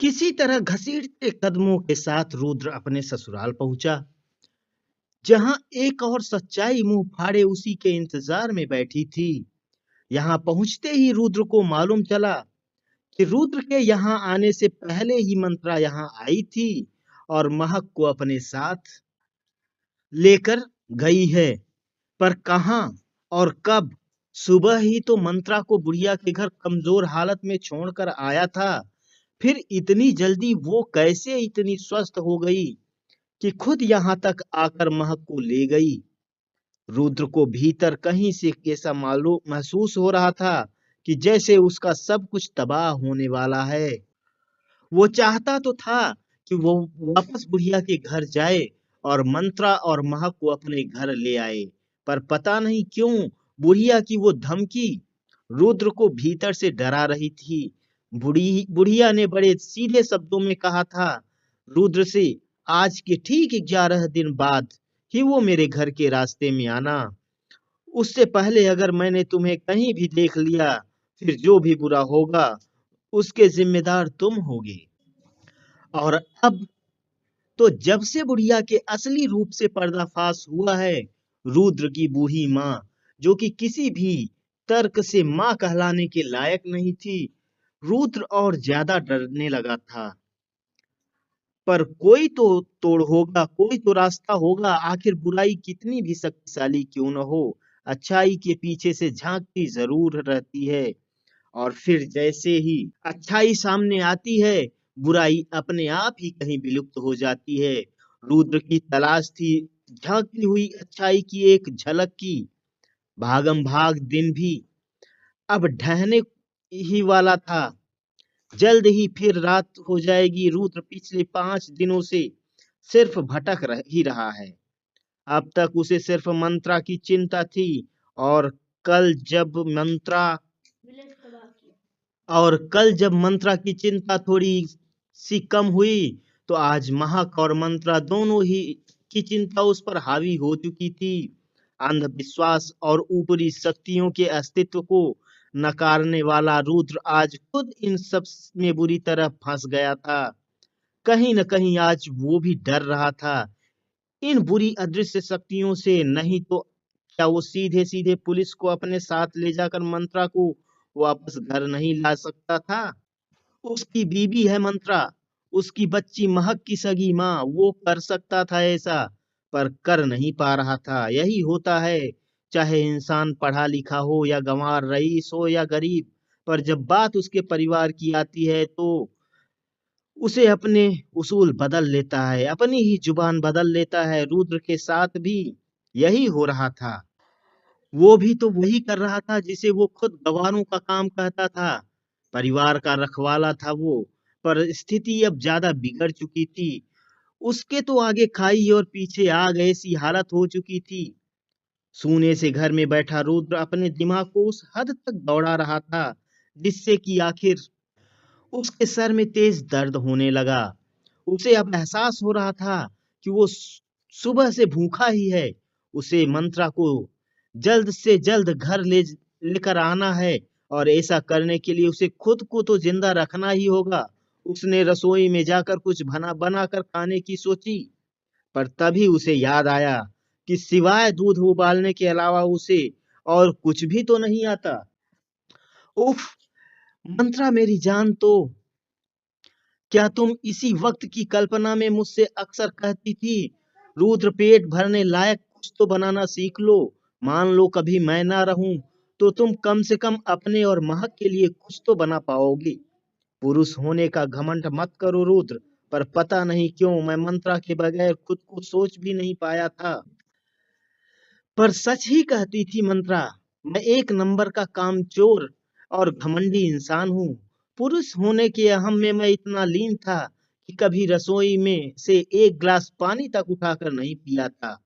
किसी तरह घसीटते कदमों के साथ रुद्र अपने ससुराल पहुंचा, जहां एक और सच्चाई मुंह फाड़े उसी के इंतजार में बैठी थी। यहां पहुंचते ही रुद्र को मालूम चला कि रुद्र के यहाँ आने से पहले ही मंत्रा यहाँ आई थी और महक को अपने साथ लेकर गई है। पर कहाँ और कब? सुबह ही तो मंत्रा को बुढ़िया के घर कमजोर हालत में छोड़कर आया था। फिर इतनी जल्दी वो कैसे इतनी स्वस्थ हो गई कि खुद यहाँ तक आकर महक को ले गई? रुद्र को भीतर कहीं से ऐसा मालूम महसूस हो रहा था कि जैसे उसका सब कुछ तबाह होने वाला है। वो चाहता तो था कि वो वापस बुढ़िया के घर जाए और मंत्रा और महक को अपने घर ले आए, पर पता नहीं क्यों बुढ़िया की वो धमकी रुद्र को भीतर से डरा रही थी। बुढ़िया ने बड़े सीधे शब्दों में कहा था रुद्र से, आज के ठीक 11 दिन बाद ही वो मेरे घर के रास्ते में आना। उससे पहले अगर मैंने तुम्हें कहीं भी देख लिया, फिर जो भी बुरा होगा उसके जिम्मेदार तुम होगे। और अब तो जब से बुढ़िया के असली रूप से पर्दाफाश हुआ है, रुद्र की बूढ़ी माँ, जो कि किसी भी तर्क से माँ कहलाने के लायक नहीं थी, रुद्र और ज्यादा डरने लगा था। पर कोई तो तोड़ होगा, कोई तो रास्ता होगा। आखिर बुराई कितनी भी शक्तिशाली क्यों न हो, अच्छाई के पीछे से झांकती जरूर रहती है। और फिर जैसे ही अच्छाई सामने आती है, बुराई अपने आप ही कहीं विलुप्त हो जाती है। रुद्र की तलाश थी झांकती हुई अच्छाई की एक झलक की। भागम भाग दिन भी अब ढहने ही वाला था। जल्द ही फिर रात हो जाएगी। रुद्र पिछले 5 दिनों से सिर्फ ही रहा है। अब तक उसे सिर्फ मंत्रा की चिंता थी। और कल जब मंत्रा कल जब मंत्रा की चिंता थोड़ी सी कम हुई, तो आज महक और मंत्रा दोनों ही की चिंता उस पर हावी हो चुकी थी। अंधविश्वास और ऊपरी शक्तियों के अस्तित्व को नकारने वाला रुद्र आज खुद इन सब में बुरी तरह फंस गया था। कहीं न कहीं आज वो भी डर रहा था इन बुरी अदृश्य शक्तियों से। नहीं तो क्या वो सीधे सीधे पुलिस को अपने साथ ले जाकर मंत्रा को वापस घर नहीं ला सकता था? उसकी बीवी है मंत्रा, उसकी बच्ची महक की सगी माँ, वो कर सकता था ऐसा, पर कर नहीं पा रहा था। यही होता है, चाहे इंसान पढ़ा लिखा हो या गंवार रईस हो या गरीब, पर जब बात उसके परिवार की आती है तो उसे अपने उसूल बदल लेता है, अपनी ही जुबान बदल लेता है। रुद्र के साथ भी यही हो रहा था। वो भी तो वही कर रहा था जिसे वो खुद गवारों का काम कहता था। परिवार का रखवाला था वो, पर स्थिति अब ज्यादा बिगड़ चुकी थी। उसके तो आगे खाई और पीछे आग ऐसी हालत हो चुकी थी। सूने से घर में बैठा रुद्र अपने दिमाग को उस हद तक दौड़ा रहा था जिससे कि आखिर उसके सर में तेज दर्द होने लगा। उसे अब एहसास हो रहा था कि वो सुबह से भूखा ही है। उसे मंत्रा को जल्द से जल्द घर लेकर आना है, और ऐसा करने के लिए उसे खुद को तो जिंदा रखना ही होगा। उसने रसोई में जाकर कुछ बना बनाकर खाने की सोची, पर तभी उसे याद आया कि सिवाय दूध उबालने के अलावा उसे और कुछ भी तो नहीं आता। उफ, मंत्रा मेरी जान, तो क्या तुम इसी वक्त की कल्पना में मुझसे अक्सर कहती थी, रुद्र पेट भरने लायक कुछ तो बनाना सीख लो। मान लो कभी मैं ना रहूं तो तुम कम से कम अपने और महक के लिए कुछ तो बना पाओगी। पुरुष होने का घमंड मत करो रुद्र। पर पता नहीं क्यों मैं मंत्रा के बगैर खुद को सोच भी नहीं पाया था। पर सच ही कहती थी मंत्रा, मैं एक नंबर का कामचोर और घमंडी इंसान हूँ। पुरुष होने के अहम में मैं इतना लीन था कि कभी रसोई में से एक गिलास पानी तक उठाकर नहीं पिया था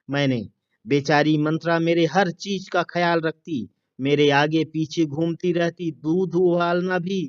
मैंने। बेचारी मंत्रा मेरे हर चीज का ख्याल रखती, मेरे आगे पीछे घूमती रहती। दूध उबालना भी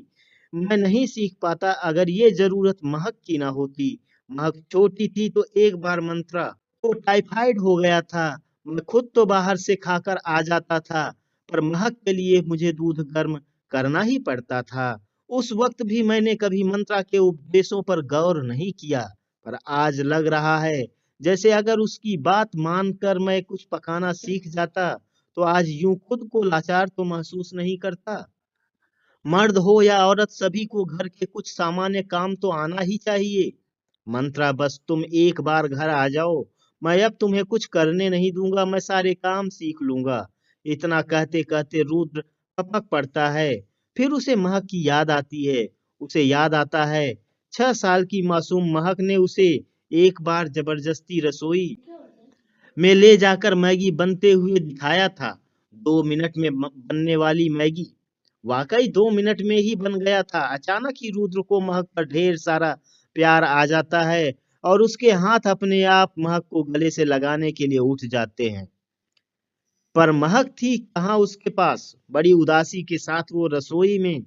मैं नहीं सीख पाता अगर ये जरूरत महक की ना होती। महक छोटी थी तो एक बार मंत्रा को टाइफाइड हो गया था। मैं खुद तो बाहर से खाकर आ जाता था, पर महक के लिए मुझे दूध गर्म करना ही पड़ता था। उस वक्त भी मैंने कभी मंत्रा के उपदेशों पर गौर नहीं किया, पर आज लग रहा है जैसे अगर उसकी बात मानकर मैं कुछ पकाना सीख जाता तो आज यूं खुद को लाचार तो महसूस नहीं करता। मर्द हो या औरत, सभी को घर के कुछ सामान्य काम तो आना ही चाहिए। मंत्रा, बस तुम एक बार घर आ जाओ, मैं अब तुम्हें कुछ करने नहीं दूंगा, मैं सारे काम सीख लूंगा। इतना कहते कहते रुद्र टपक पड़ता है। फिर उसे महक की याद आती है। उसे याद आता है 6 साल की मासूम महक ने उसे एक बार जबरदस्ती रसोई में ले जाकर मैगी बनते हुए दिखाया था। 2 मिनट में बनने वाली मैगी वाकई 2 मिनट में ही बन गया था। अचानक ही रुद्र को महक पर ढेर सारा प्यार आ जाता है और उसके हाथ अपने आप महक को गले से लगाने के लिए उठ जाते हैं। पर महक थी कहाँ उसके पास। बड़ी उदासी के साथ वो रसोई में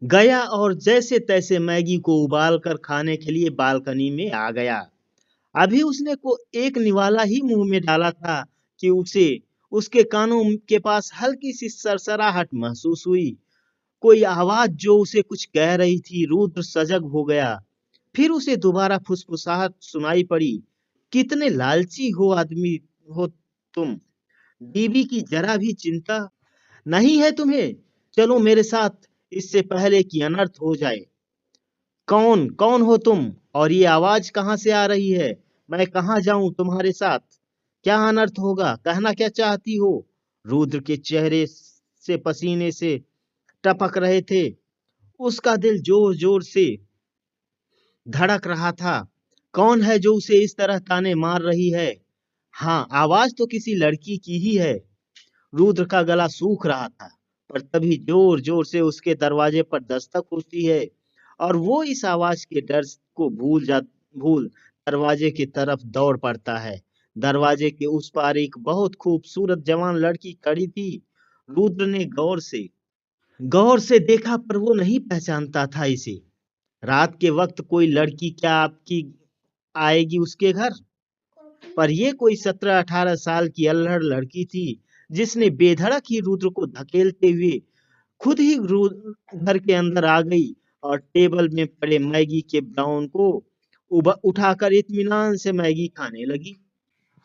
गया और जैसे तैसे मैगी को उबाल कर खाने के लिए बालकनी में आ गया। अभी उसने को एक निवाला ही मुंह में डाला था कि उसे उसके कानों के पास हल्की सी सरसराहट महसूस हुई। कोई आवाज जो उसे कुछ कह रही थी। रुद्र सजग हो गया। फिर उसे दोबारा फुसफुसाहट सुनाई पड़ी। कितने लालची हो आदमी हो तुम। बीवी की जरा भी चिंता नहीं है तुम्हें। चलो मेरे साथ, इससे पहले कि अनर्थ हो जाए। कौन कौन हो तुम और ये आवाज कहाँ से आ रही है? मैं कहाँ जाऊं तुम्हारे साथ? क्या अनर्थ होगा? कहना क्या चाहती हो? रुद्र के चेहरे से पसीने से टपक रहे थे। उसका दिल जोर जोर से धड़क रहा था। कौन है जो उसे इस तरह ताने मार रही है? हाँ, आवाज तो किसी लड़की की ही है। रुद्र का गला सूख रहा था, पर तभी जोर जोर से उसके दरवाजे पर दस्तक होती है और वो इस आवाज के डर को भूल दरवाजे की तरफ दौड़ पड़ता है। दरवाजे के उस पार एक बहुत खूबसूरत जवान लड़की खड़ी थी। रुद्र ने गौर से देखा, पर वो नहीं पहचानता था इसे। रात के वक्त कोई लड़की क्या आपकी आएगी उसके घर? पर ये कोई 17-18 साल की अल्लड़ लड़की थी, जिसने बेधड़क ही रुद्र को धकेलते हुए खुद ही घर के अंदर आ गई और टेबल में पड़े मैगी के ब्राउन को उठाकर इत्मीनान से मैगी खाने लगी।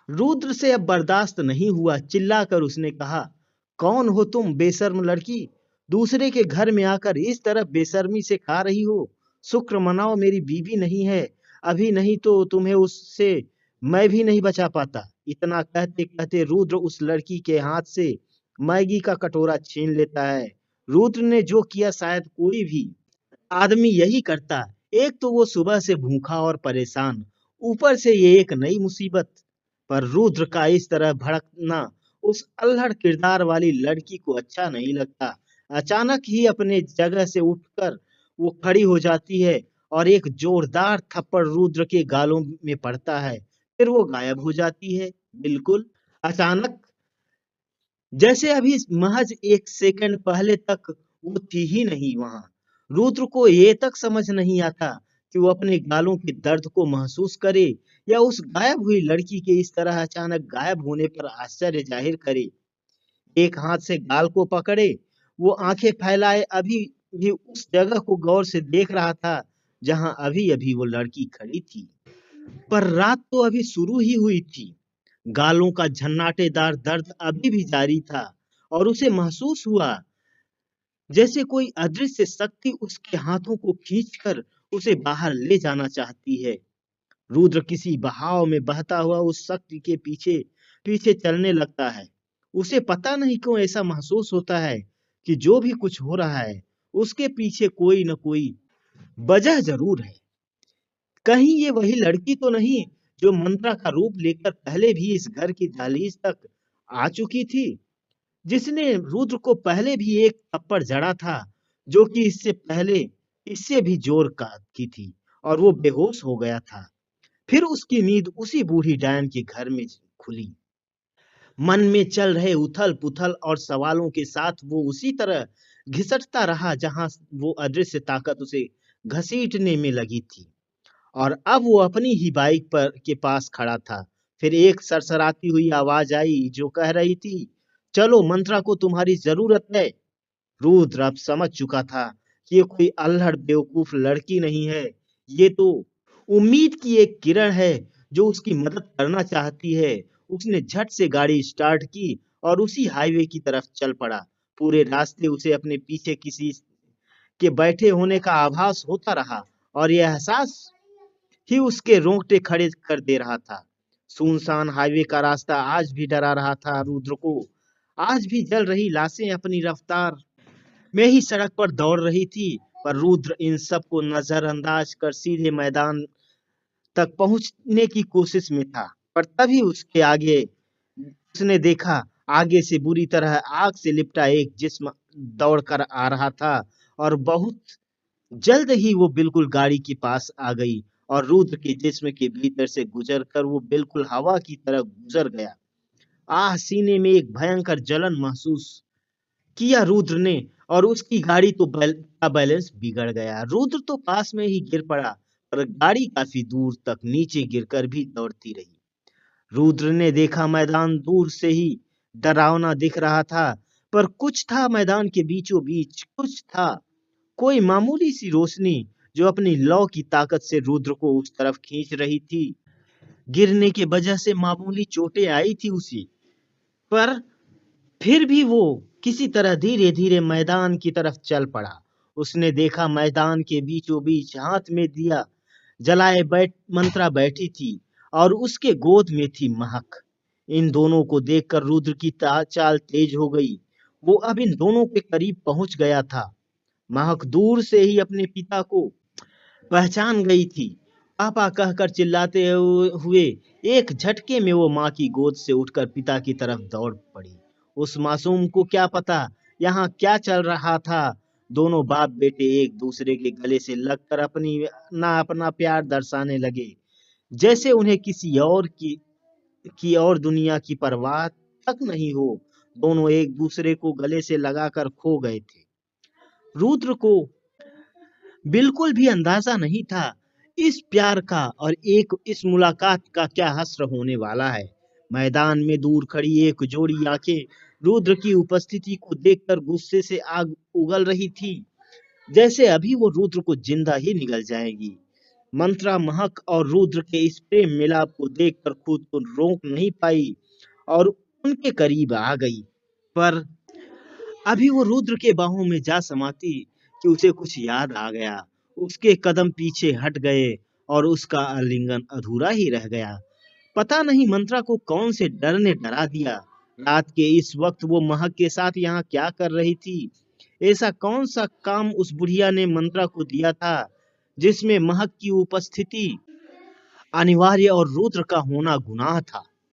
रुद्र से अब बर्दाश्त नहीं हुआ। चिल्लाकर उसने कहा, कौन हो तुम बेशर्म लड़की? दूसरे के घर में आकर इस तरह बेशर्मी से खा रही हो। शुक्र मनाओ मेरी बीवी नहीं है अभी, नहीं तो तुम्हें उससे मैं भी नहीं बचा पाता। इतना कहते कहते रुद्र उस लड़की के हाथ से मैगी का कटोरा छीन लेता है। रुद्र ने जो किया शायद कोई भी आदमी यही करता। एक तो वो सुबह से भूखा और परेशान, ऊपर से ये एक नई मुसीबत। पर रुद्र का इस तरह भड़कना उस अल्हड़ किरदार वाली लड़की को अच्छा नहीं लगता। अचानक ही अपने जगह से उठकर वो खड़ी हो जाती है और एक जोरदार थप्पड़ रुद्र के गालों में पड़ता है। फिर वो गायब हो जाती है, बिल्कुल अचानक, जैसे अभी महज 1 सेकंड पहले तक वो थी ही नहीं वहां। रुद्र को ये तक समझ नहीं आता कि वो अपने गालों के दर्द को महसूस करे या उस गायब हुई लड़की के इस तरह अचानक गायब होने पर आश्चर्य जाहिर करे। एक हाथ से गाल को पकड़े वो आंखें फैलाए अभी भी उस जगह को गौर से देख रहा था जहां अभी अभी वो लड़की खड़ी थी। पर रात तो अभी शुरू ही हुई थी। गालों का झन्नाटेदार दर्द अभी भी जारी था और उसे महसूस हुआ जैसे कोई अदृश्य शक्ति उसके हाथों को खींचकर उसे बाहर ले जाना चाहती है। रुद्र किसी बहाव में बहता हुआ उस शक्ति के पीछे पीछे चलने लगता है। उसे पता नहीं क्यों ऐसा महसूस होता है कि जो भी कुछ हो रहा है उसके पीछे कोई न कोई वजह जरूर है। कहीं ये वही लड़की तो नहीं जो मंत्रा का रूप लेकर पहले भी इस घर की दहलीज तक आ चुकी थी, जिसने रुद्र को पहले भी एक थप्पड़ जड़ा था, जो कि इससे पहले इससे भी जोर का की थी और वो बेहोश हो गया था। फिर उसकी नींद उसी बूढ़ी डायन के घर में खुली। मन में चल रहे उथल पुथल और सवालों के साथ वो उसी तरह घिसटता रहा जहां वो अदृश्य ताकत उसे घसीटने में लगी थी। और अब वो अपनी ही बाइक पर के पास खड़ा था। फिर एक सरसराती हुई आवाज आई जो कह रही थी, चलो, मंत्रा को तुम्हारी जरूरत है। रुद्र अब समझ चुका था कि ये कोई अल्हड़ बेवकूफ लड़की नहीं है, ये तो उम्मीद की एक किरण है जो उसकी मदद करना चाहती है। उसने झट से गाड़ी स्टार्ट की और उसी हाईवे की तरफ चल पड़ा। पूरे रास्ते उसे अपने पीछे किसी के बैठे होने का आभास होता रहा और यह एहसास ही उसके रोंगटे खड़े कर दे रहा था। सुनसान हाईवे का रास्ता आज भी डरा रहा था रुद्र को। आज भी जल रही लाशें अपनी रफ्तार में ही सड़क पर दौड़ रही थी, पर रुद्र इन सब को नजरअंदाज कर सीधे मैदान तक पहुंचने की कोशिश में था। पर तभी उसके आगे उसने देखा, आगे से बुरी तरह आग से लिपटा एक जिस्म दौड़ कर आ रहा था और बहुत जल्द ही वो बिल्कुल गाड़ी के पास आ गई और रुद्र के जिस्म के भीतर से गुजर कर वो बिल्कुल हवा की तरह गुजर गया। सीने में एक भयंकर जलन महसूस किया रुद्र ने और उसकी गाड़ी तो का बैलेंस बिगड़ गया। रुद्र तो पास में ही गिर पड़ा, पर गाड़ी काफी दूर तक नीचे गिरकर भी दौड़ती रही। रुद्र ने देखा मैदान दूर से ही डरावना दिख रहा था, पर कुछ था मैदान के बीचों बीच, कुछ था, कोई मामूली सी रोशनी जो अपनी लौ की ताकत से रुद्र को उस तरफ खींच रही थी। गिरने के वजह से मामूली चोटें आई थी उसे, पर फिर भी वो किसी तरह धीरे धीरे मैदान की तरफ चल पड़ा। उसने देखा मैदान के बीचों बीच हाथ में दिया जलाए मंत्रा बैठी थी और उसके गोद में थी महक। इन दोनों को देखकर रुद्र की चाल तेज हो गई। वो अब इन दोनों के करीब पहुंच गया था। महक दूर से ही अपने पिता को पहचान गई थी। पापा कहकर चिल्लाते हुए एक झटके में वो माँ की गोद से उठकर पिता की तरफ दौड़ पड़ी। उस मासूम को क्या पता यहाँ क्या चल रहा था। दोनों बाप बेटे एक दूसरे के गले से लगकर अपना प्यार दर्शाने लगे, जैसे उन्हें किसी और की और दुनिया की परवाह तक नहीं हो। दोनों एक दूसरे को गले से लगाकर खो गए थे। रुद्र को बिल्कुल भी अंदाजा नहीं था इस प्यार का और इस मुलाकात का क्या हश्र होने वाला है। मैदान में दूर खड़ी एक जोड़ी आंखें रुद्र की उपस्थिति को देखकर गुस्से से आग उगल रही थी, जैसे अभी वो रुद्र को जिंदा ही निगल जाएगी। मंत्रा महक और रुद्र के इस प्रेम मिलाप को देखकर खुद को रोक नहीं पाई और उनके करीब आ गई। पर अभी वो रुद्र के बाहों में जा समाती कि उसे कुछ याद आ गया। उसके कदम पीछे हट गए और उसका आलिंगन अधूरा ही रह गया। पता नहीं मंत्रा को कौन से डर ने डरा दिया। रात के इस वक्त वो महक के साथ यहाँ क्या कर रही थी? ऐसा कौन सा काम उस बुढ़िया ने मंत्रा को दिया था जिसमें महक की उपस्थिति अनिवार्य और रुद्र का होना गुनाह था?